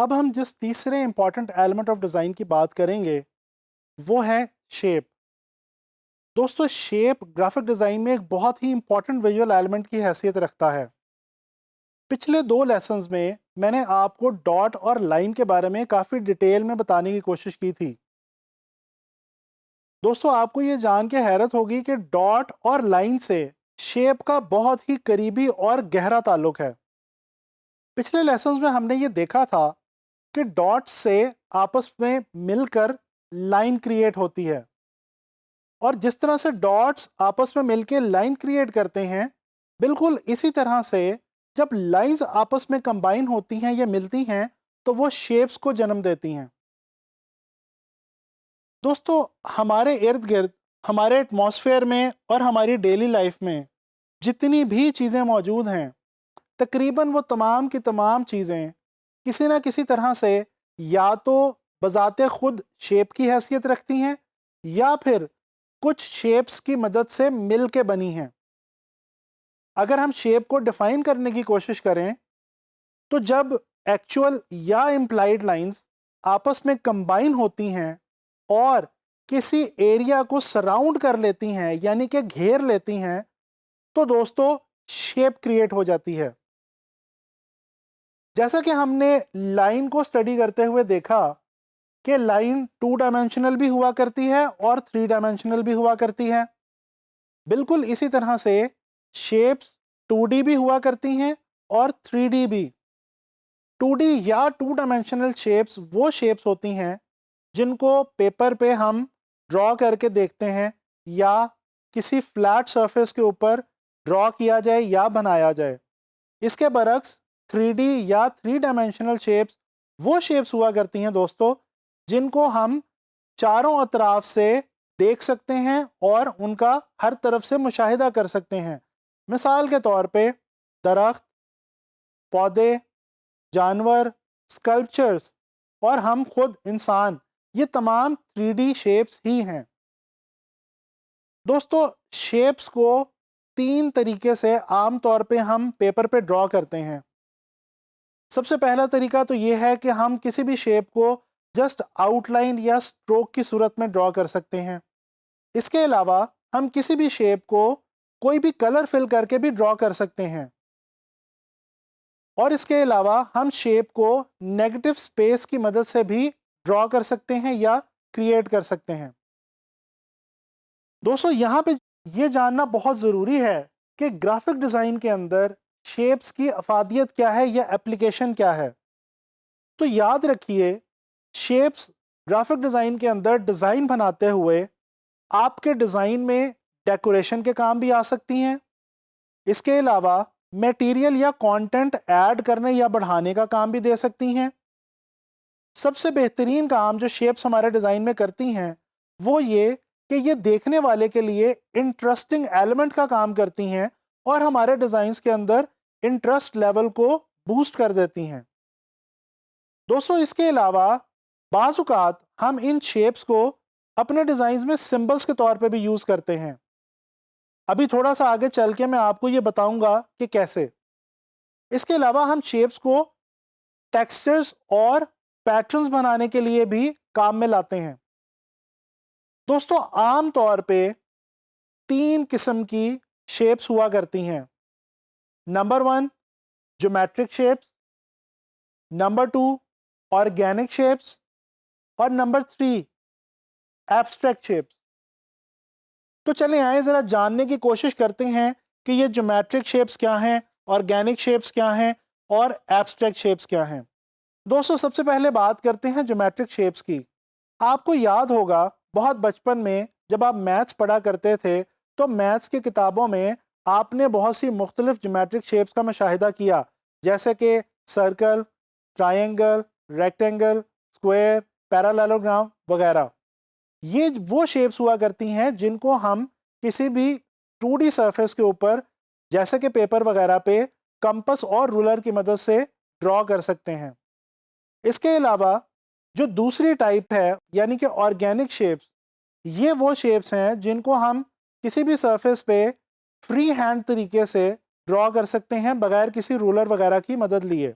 अब हम जिस तीसरे इंपॉर्टेंट एलिमेंट ऑफ डिज़ाइन की बात करेंगे वो है शेप। दोस्तों, शेप ग्राफिक डिज़ाइन में एक बहुत ही इंपॉर्टेंट विजुअल एलिमेंट की हैसियत रखता है। पिछले दो लेसन्स में मैंने आपको डॉट और लाइन के बारे में काफ़ी डिटेल में बताने की कोशिश की थी। दोस्तों, आपको ये जान के हैरत होगी कि डॉट और लाइन से शेप का बहुत ही करीबी और गहरा ताल्लुक है। पिछले लेसन्स में हमने ये देखा था कि डॉट्स से आपस में मिलकर लाइन क्रिएट होती है, और जिस तरह से डॉट्स आपस में मिलकर लाइन क्रिएट करते हैं, बिल्कुल इसी तरह से जब लाइंस आपस में कंबाइन होती हैं या मिलती हैं तो वो शेप्स को जन्म देती हैं। दोस्तों, हमारे इर्द गिर्द, हमारे एटमॉस्फेयर में और हमारी डेली लाइफ में जितनी भी चीज़ें मौजूद हैं, तकरीबन वो तमाम की तमाम चीज़ें किसी ना किसी तरह से या तो बजाते खुद शेप की हैसियत रखती हैं या फिर कुछ शेप्स की मदद से मिल के बनी हैं। अगर हम शेप को डिफाइन करने की कोशिश करें तो जब एक्चुअल या इम्प्लाइड लाइंस आपस में कंबाइन होती हैं और किसी एरिया को सराउंड कर लेती हैं, यानी कि घेर लेती हैं, तो दोस्तों शेप क्रिएट हो जाती है। जैसा कि हमने लाइन को स्टडी करते हुए देखा कि लाइन 2 डायमेंशनल भी हुआ करती है और 3 डायमेंशनल भी हुआ करती है, बिल्कुल इसी तरह से शेप्स 2D भी हुआ करती हैं और 3D भी। 2D या 2 डायमेंशनल शेप्स वो शेप्स होती हैं जिनको पेपर पे हम ड्रॉ करके देखते हैं या किसी फ्लैट सरफेस के ऊपर ड्रॉ किया जाए या बनाया जाए। इसके बरक्स 3D या 3 डायमेंशनल शेप्स वो शेप्स हुआ करती हैं दोस्तों जिनको हम चारों अतराफ से देख सकते हैं और उनका हर तरफ से मुशाहिदा कर सकते हैं। मिसाल के तौर पे दरख्त, पौधे, जानवर, स्कल्पचर्स और हम खुद इंसान, ये तमाम 3D शेप्स ही हैं। दोस्तों, शेप्स को 3 तरीके से आम तौर पे हम पेपर पे ड्रॉ करते हैं। सबसे पहला तरीका तो ये है कि हम किसी भी शेप को जस्ट आउटलाइन या स्ट्रोक की सूरत में ड्रॉ कर सकते हैं। इसके अलावा हम किसी भी शेप को कोई भी कलर फिल करके भी ड्रॉ कर सकते हैं, और इसके अलावा हम शेप को नेगेटिव स्पेस की मदद से भी ड्रॉ कर सकते हैं या क्रिएट कर सकते हैं। दोस्तों, यहाँ पे ये जानना बहुत ज़रूरी है कि ग्राफिक डिज़ाइन के अंदर शेप्स की अफादियत क्या है या एप्लीकेशन क्या है। तो याद रखिए, शेप्स ग्राफिक डिज़ाइन के अंदर डिज़ाइन बनाते हुए आपके डिज़ाइन में डेकोरेशन के काम भी आ सकती हैं। इसके अलावा मटेरियल या कंटेंट ऐड करने या बढ़ाने का काम भी दे सकती हैं। सबसे बेहतरीन काम जो शेप्स हमारे डिज़ाइन में करती हैं वो ये कि ये देखने वाले के लिए इंटरेस्टिंग एलिमेंट का काम करती हैं और हमारे डिज़ाइंस के अंदर इंटरेस्ट लेवल को बूस्ट कर देती हैं। दोस्तों, इसके अलावा बाज़ औक़ात हम इन शेप्स को अपने डिज़ाइंस में सिंबल्स के तौर पे भी यूज़ करते हैं। अभी थोड़ा सा आगे चल के मैं आपको ये बताऊंगा कि कैसे। इसके अलावा हम शेप्स को टेक्सचर्स और पैटर्न्स बनाने के लिए भी काम में लाते हैं। दोस्तों, आम तौर पे 3 किस्म की शेप्स हुआ करती हैं। Number 1, geometric shapes. Number 2, organic shapes. और नंबर 3, एब्स्ट्रैक्ट शेप्स। तो चलें आए ज़रा जानने की कोशिश करते हैं कि ये ज्योमेट्रिक शेप्स क्या हैं, ऑर्गेनिक शेप्स क्या हैं और एब्स्ट्रैक्ट शेप्स क्या हैं। दोस्तों, सबसे पहले बात करते हैं ज्योमेट्रिक शेप्स की। आपको याद होगा बहुत बचपन में जब आप मैथ्स पढ़ा करते थे तो मैथ्स की किताबों में आपने बहुत सी मुख्तलिफ ज्योमेट्रिक शेप्स का मुशाहिदा किया, जैसे कि circle, triangle, rectangle, square, parallelogram वगैरह। ये वो शेप्स हुआ करती हैं जिनको हम किसी भी 2D सरफेस के ऊपर, जैसे कि पेपर वगैरह पे, कंपास और रूलर की मदद से ड्रॉ कर सकते हैं। इसके अलावा जो दूसरी टाइप है यानी कि ऑर्गेनिक शेप्स, ये वो शेप्स हैं जिनको हम किसी भी सरफेस पे फ्री हैंड तरीके से ड्रॉ कर सकते हैं बगैर किसी रूलर वगैरह की मदद लिए।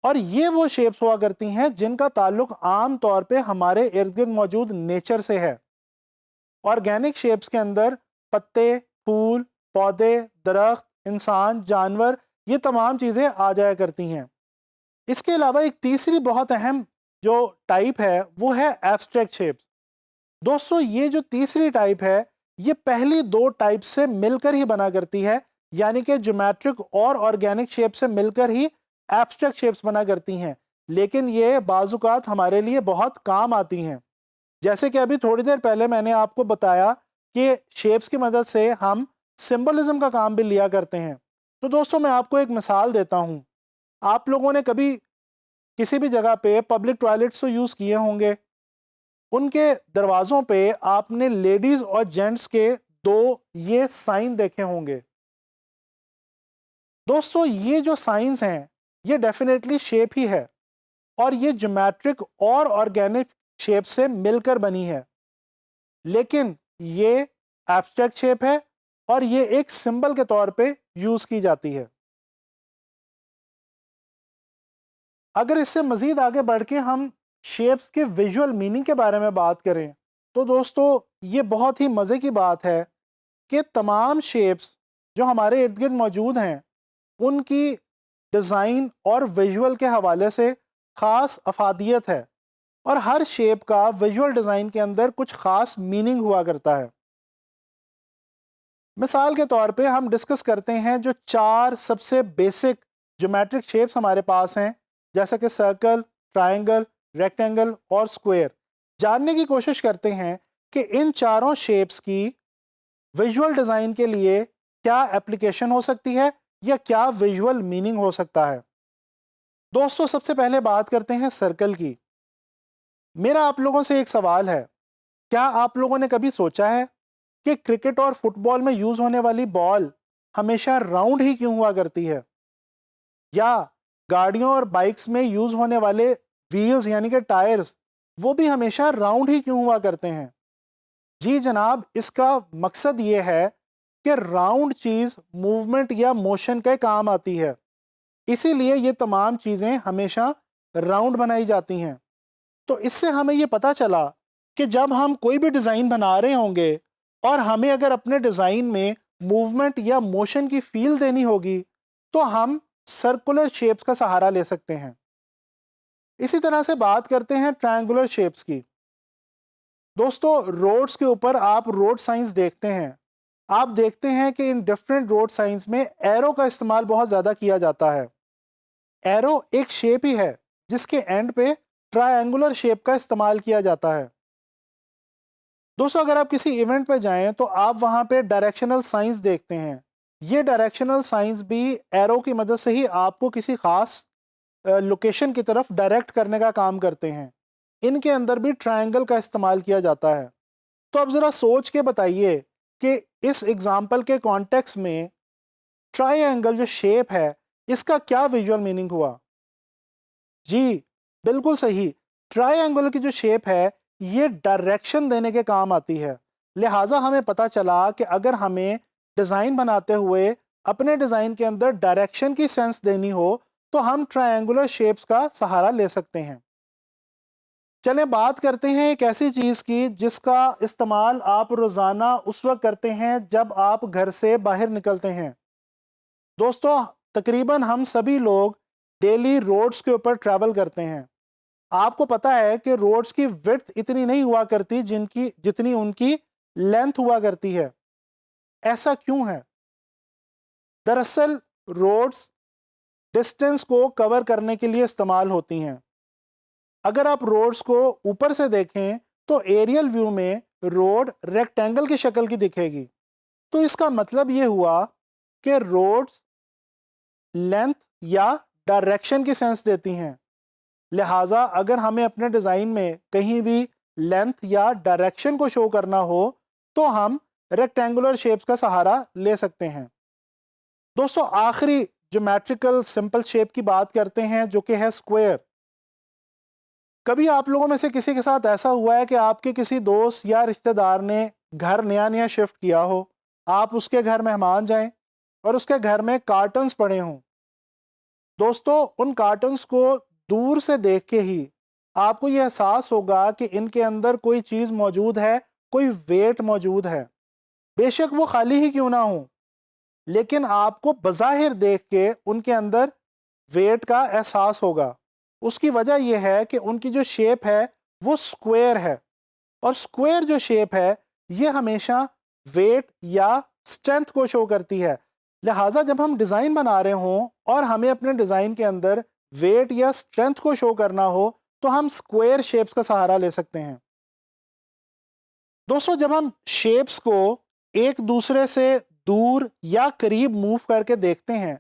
और ये वो शेप्स हुआ करती हैं जिनका ताल्लुक आम तौर पे हमारे इर्द गिर्द मौजूद नेचर से है। ऑर्गेनिक शेप्स के अंदर पत्ते, फूल, पौधे, दरख्त, इंसान, जानवर, ये तमाम चीज़ें आ जाया करती हैं। इसके अलावा एक तीसरी बहुत अहम जो टाइप है वो है एब्स्ट्रैक्ट शेप्स। दोस्तों, ये जो तीसरी टाइप है ये पहली दो टाइप से मिलकर ही बना करती है, यानी कि ज्योमेट्रिक और ऑर्गेनिक शेप से मिलकर ही एब्स्ट्रैक्ट शेप्स बना करती हैं। लेकिन ये बाजुकात हमारे लिए बहुत काम आती हैं। जैसे कि अभी थोड़ी देर पहले मैंने आपको बताया कि शेप्स की मदद से हम सिंबलिज्म का काम भी लिया करते हैं। तो दोस्तों, मैं आपको एक मिसाल देता हूँ। आप लोगों ने कभी किसी भी जगह पे पब्लिक टॉयलेट्स तो यूज़ किए होंगे। उनके दरवाज़ों पे आपने लेडीज़ और जेंट्स के दो ये साइन देखे होंगे। दोस्तों, ये जो साइंस हैं ये डेफिनेटली शेप ही है और ये ज्योमेट्रिक और ऑर्गेनिक शेप से मिलकर बनी है, लेकिन ये एब्स्ट्रैक्ट शेप है और ये एक सिंबल के तौर पे यूज़ की जाती है। अगर इससे मज़ीद आगे बढ़ के हम शेप्स के विजुअल मीनिंग के बारे में बात करें तो दोस्तों, ये बहुत ही मज़े की बात है कि तमाम शेप्स जो हमारे इर्द गिर्द मौजूद हैं उनकी डिज़ाइन और विजुअल के हवाले से ख़ास अफादियत है और हर शेप का विजुअल डिज़ाइन के अंदर कुछ ख़ास मीनिंग हुआ करता है। मिसाल के तौर पे हम डिस्कस करते हैं जो चार सबसे बेसिक ज्योमेट्रिक शेप्स हमारे पास हैं, जैसे कि सर्कल, ट्रायंगल, रेक्टेंगल और स्क्वायर। जानने की कोशिश करते हैं कि इन चारों शेप्स की विजुअल डिज़ाइन के लिए क्या एप्लीकेशन हो सकती है या क्या विजुअल मीनिंग हो सकता है। दोस्तों, सबसे पहले बात करते हैं सर्कल की। मेरा आप लोगों से एक सवाल है, क्या आप लोगों ने कभी सोचा है कि क्रिकेट और फुटबॉल में यूज होने वाली बॉल हमेशा राउंड ही क्यों हुआ करती है? या गाड़ियों और बाइक्स में यूज होने वाले व्हील्स यानी कि टायर्स वो भी हमेशा राउंड ही क्यों हुआ करते हैं? जी जनाब, इसका मकसद ये है कि राउंड चीज मूवमेंट या मोशन के काम आती है, इसीलिए ये तमाम चीजें हमेशा राउंड बनाई जाती हैं। तो इससे हमें ये पता चला कि जब हम कोई भी डिज़ाइन बना रहे होंगे और हमें अगर अपने डिज़ाइन में मूवमेंट या मोशन की फील देनी होगी तो हम सर्कुलर शेप्स का सहारा ले सकते हैं। इसी तरह से बात करते हैं ट्रायंगुलर शेप्स की। दोस्तों, रोड्स के ऊपर आप रोड साइंस देखते हैं। आप देखते हैं कि इन डिफरेंट रोड साइंस में एरो का इस्तेमाल बहुत ज़्यादा किया जाता है। एरो एक शेप ही है जिसके एंड पे ट्रायंगुलर शेप का इस्तेमाल किया जाता है। दोस्तों, अगर आप किसी इवेंट पे जाएं तो आप वहां पे डायरेक्शनल साइंस देखते हैं। ये डायरेक्शनल साइंस भी एरो की मदद से ही आपको किसी खास लोकेशन की तरफ डायरेक्ट करने का काम करते हैं। इनके अंदर भी ट्रायंगल का इस्तेमाल किया जाता है। तो अब ज़रा सोच के बताइए कि इस एग्जाम्पल के कॉन्टेक्स्ट में ट्रायंगल जो शेप है इसका क्या विजुअल मीनिंग हुआ? जी बिल्कुल सही। ट्रायंगल की जो शेप है ये डायरेक्शन देने के काम आती है। लिहाजा हमें पता चला कि अगर हमें डिज़ाइन बनाते हुए अपने डिज़ाइन के अंदर डायरेक्शन की सेंस देनी हो तो हम ट्रायंगुलर शेप्स का सहारा ले सकते हैं। चलें बात करते हैं एक ऐसी चीज़ की जिसका इस्तेमाल आप रोज़ाना उस वक्त करते हैं जब आप घर से बाहर निकलते हैं। दोस्तों, तकरीबन हम सभी लोग डेली रोड्स के ऊपर ट्रैवल करते हैं। आपको पता है कि रोड्स की विड्थ इतनी नहीं हुआ करती जितनी उनकी लेंथ हुआ करती है। ऐसा क्यों है? दरअसल रोड्स डिस्टेंस को कवर करने के लिए इस्तेमाल होती हैं। अगर आप रोड्स को ऊपर से देखें तो एरियल व्यू में रोड रेक्टेंगल की शक्ल की दिखेगी। तो इसका मतलब ये हुआ कि रोड्स लेंथ या डायरेक्शन की सेंस देती हैं। लिहाजा अगर हमें अपने डिज़ाइन में कहीं भी लेंथ या डायरेक्शन को शो करना हो तो हम रेक्टेंगुलर शेप्स का सहारा ले सकते हैं। दोस्तों, आखिरी ज्योमेट्रिकल सिंपल शेप की बात करते हैं जो कि है स्क्वायर। कभी आप लोगों में से किसी के साथ ऐसा हुआ है कि आपके किसी दोस्त या रिश्तेदार ने घर नया नया शिफ्ट किया हो, आप उसके घर मेहमान जाएं और उसके घर में कार्टन्स पड़े हों। दोस्तों उन कार्टन्स को दूर से देख के ही आपको यह एहसास होगा कि इनके अंदर कोई चीज़ मौजूद है, कोई वेट मौजूद है। बेशक वो खाली ही क्यों ना हो, लेकिन आपको बज़ाहिर देख के उनके अंदर वेट का एहसास होगा। उसकी वजह यह है कि उनकी जो शेप है वो स्क्वायर है, और स्क्वायर जो शेप है ये हमेशा वेट या स्ट्रेंथ को शो करती है। लिहाजा जब हम डिज़ाइन बना रहे हों और हमें अपने डिज़ाइन के अंदर वेट या स्ट्रेंथ को शो करना हो तो हम स्क्वायर शेप्स का सहारा ले सकते हैं। दोस्तों जब हम शेप्स को एक दूसरे से दूर या करीब मूव करके देखते हैं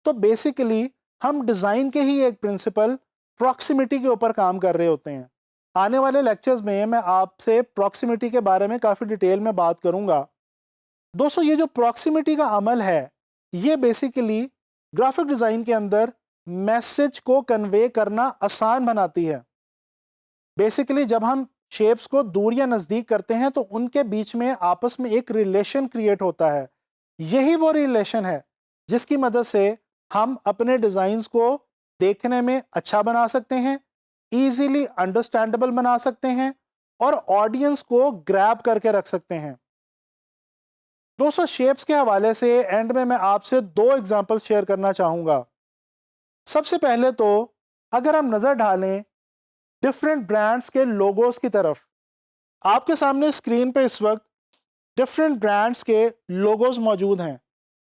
तो बेसिकली हम डिज़ाइन के ही एक प्रिंसिपल प्रॉक्सिमिटी के ऊपर काम कर रहे होते हैं। आने वाले लेक्चर्स में मैं आपसे प्रॉक्सिमिटी के बारे में काफ़ी डिटेल में बात करूंगा। दोस्तों ये जो प्रॉक्सिमिटी का अमल है ये बेसिकली ग्राफिक डिज़ाइन के अंदर मैसेज को कन्वे करना आसान बनाती है। बेसिकली जब हम शेप्स को दूर या नज़दीक करते हैं तो उनके बीच में आपस में एक रिलेशन क्रिएट होता है। यही वो रिलेशन है जिसकी मदद से हम अपने डिज़ाइंस को देखने में अच्छा बना सकते हैं, ईजीली अंडरस्टैंडेबल बना सकते हैं और ऑडियंस को ग्रैब करके रख सकते हैं। दोस्तों शेप्स के हवाले से एंड में मैं आपसे दो एग्जांपल शेयर करना चाहूँगा। सबसे पहले तो अगर हम नज़र डालें डिफरेंट ब्रांड्स के लोगोस की तरफ, आपके सामने स्क्रीन पे इस वक्त डिफरेंट ब्रांड्स के लोगोस मौजूद हैं।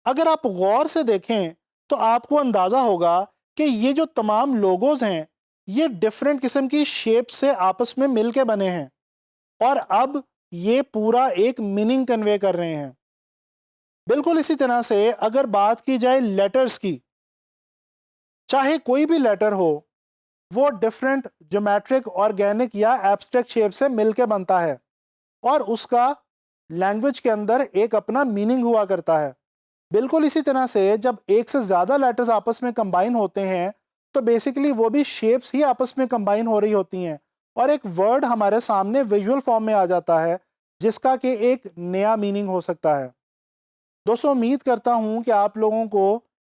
अगर आप गौर से देखें तो आपको अंदाज़ा होगा कि ये जो तमाम लोगोस हैं ये डिफरेंट किस्म की शेप से आपस में मिल के बने हैं और अब ये पूरा एक मीनिंग कन्वे कर रहे हैं। बिल्कुल इसी तरह से अगर बात की जाए लेटर्स की, चाहे कोई भी लेटर हो वो डिफरेंट ज्योमेट्रिक, ऑर्गेनिक या एब्स्ट्रैक्ट शेप से मिलके बनता है और उसका लैंग्वेज के अंदर एक अपना मीनिंग हुआ करता है। बिल्कुल इसी तरह से जब एक से ज़्यादा लेटर्स आपस में कंबाइन होते हैं तो बेसिकली वो भी शेप्स ही आपस में कंबाइन हो रही होती हैं और एक वर्ड हमारे सामने विजुअल फॉर्म में आ जाता है जिसका कि एक नया मीनिंग हो सकता है। दोस्तों उम्मीद करता हूँ कि आप लोगों को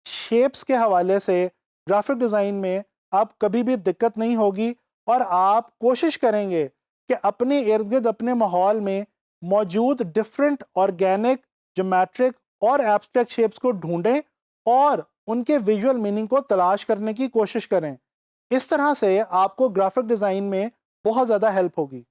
शेप्स के हवाले से ग्राफिक डिज़ाइन में अब कभी भी दिक्कत नहीं होगी और आप कोशिश करेंगे कि अपने इर्द गिर्द अपने माहौल में मौजूद डिफरेंट ऑर्गेनिक, ज्योमेट्रिक और एब्स्ट्रैक्ट शेप्स को ढूंढें और उनके विजुअल मीनिंग को तलाश करने की कोशिश करें। इस तरह से आपको ग्राफिक डिज़ाइन में बहुत ज़्यादा हेल्प होगी।